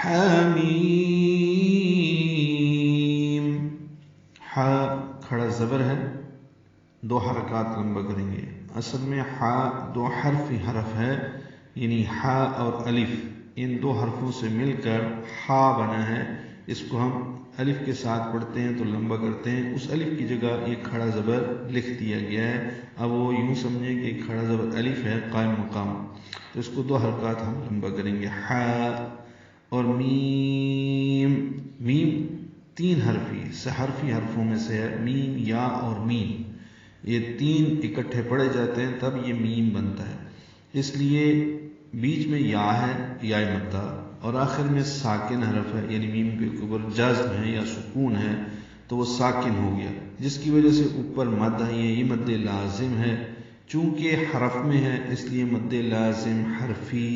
حامیم. ہا کھڑا زبر ہے، 2 حرکات لمبا کریں گے. اصل میں ہا 2 حرفی حرف ہے، یعنی ہا اور الف ان 2 حرفوں سے مل کر ہا بنا ہے. اس کو ہم الف کے ساتھ پڑھتے ہیں تو لمبا کرتے ہیں، اس الف کی جگہ یہ کھڑا زبر لکھ دیا گیا ہے. اب وہ یوں سمجھیں کہ کھڑا زبر الف ہے قائم مقام، تو اس کو 2 حرکات ہم لمبا کریں گے. ہا اور میم. میم 3 حرفی حرفی حرفوں میں سے ہے، میم یا اور میم. یہ 3 اکٹھے پڑھے جاتے ہیں تب یہ میم بنتا ہے. اس لیے بیچ میں یا ہے، یا مدہ، اور آخر میں ساکن حرف ہے، یعنی میم کے اوپر جزم ہے یا سکون ہے تو وہ ساکن ہو گیا، جس کی وجہ سے اوپر مد ہے. یہ مد لازم ہے، چونکہ حرف میں ہے اس لیے مد لازم حرفی.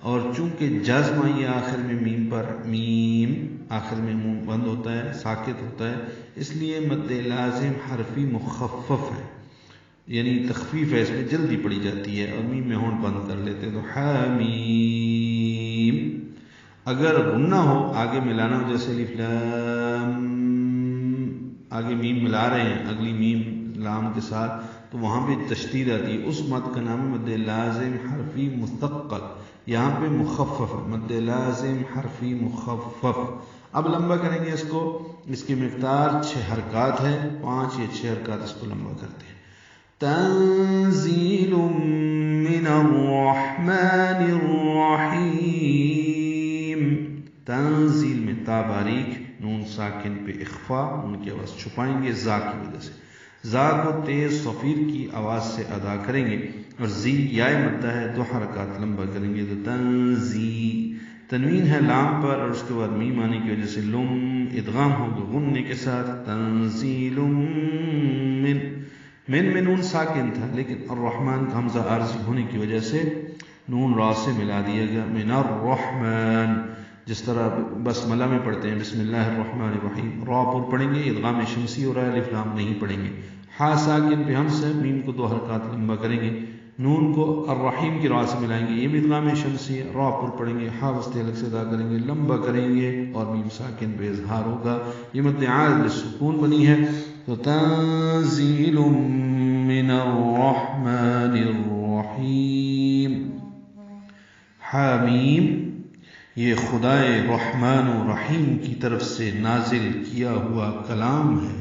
اور چونکہ جزم آئی آخر میں میم پر، میم آخر میں منہ بند ہوتا ہے، ساکت ہوتا ہے، اس لیے مد لازم حرفی مخفف ہے، یعنی تخفیف ہے، اس میں جلدی پڑی جاتی ہے اور میم میں ہونٹ بند کر لیتے ہیں. تو حامیم. اگر غنہ ہو، آگے ملانا ہو، جیسے الف لام، آگے میم ملا رہے ہیں اگلی میم لام کے ساتھ، تو وہاں پہ تشدید آتی ہے. اس مد کا نام مد لازم حرفی مثقل، یہاں پہ مخفف ہے، مد لازم حرفی مخفف. اب لمبا کریں گے اس کو. اس کی مقدار 6 حرکات ہے، 5 یا 6 حرکات اس کو لمبا کرتے ہیں. تنزیل من الرحمن الرحیم. تنزیل میں تا باریک، نون ساکن پہ اخفا، ان کی آواز چھپائیں گے زا کی وجہ سے. زا کو تیز صفیر کی آواز سے ادا کریں گے، اور زی یا مدہ ہے، 2 حرکات لمبا کریں گے. تو تنزی. تنوین ہے لام پر اور اس کے بعد میم آنے کی وجہ سے لم ادغام ہوگا غننے کے ساتھ. تنزیل من میں نون ساکن تھا، لیکن الرحمن کا حمزہ عارضی ہونے کی وجہ سے نون را سے ملا دیا گیا. من الرحمن، جس طرح بسملہ میں پڑھتے ہیں بسم اللہ الرحمن الرحیم، را پر پڑھیں گے، ادغام شمسی ہو رہا ہے، الف لام نہیں پڑھیں گے. ہا ساکن پہ ہم سے میم کو 2 حرکات لمبا کریں گے. نون کو الرحیم کی را سے ملائیں گے، یہ بھی ادغام شمسی ہے، را پر پڑھیں گے، ہا وسط الگ سے ادا کریں گے، لمبا کریں گے، اور میم ساکن پہ اظہار ہوگا. یہ مد عارض للسکون بنی ہے. تو تنزیل من الرحمن الرحیم. حامیم. یہ خدائے رحمان و رحیم کی طرف سے نازل کیا ہوا کلام ہے.